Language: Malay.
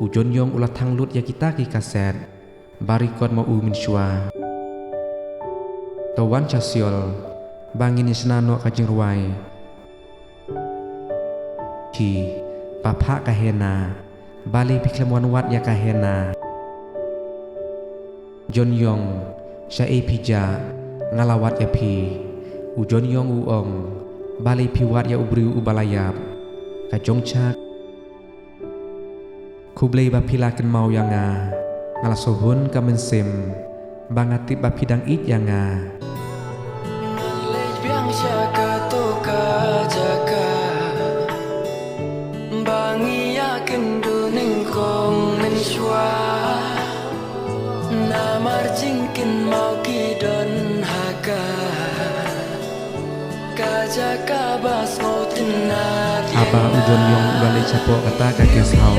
ujon yong ulah thang lut ya kita ki kaset barikot mau min shua tawan chasiol bangin isnano kajing ruai ki papa kahena bali piklemwan wat ya kahena jon yong sya pija ngalawat ya pi ujon yong uong bali piwat ya ubri ubalayap kajong chak kublei bapilaken mau yanga ngalasohun kamensim bangatip bapidang it yanga ngalej biang syaka toka jaka bangi yakin duning kong mensyua namar jingkin mau kidon haka kajaka bas mau tinat aba ujon yong bali capo kata kakis hau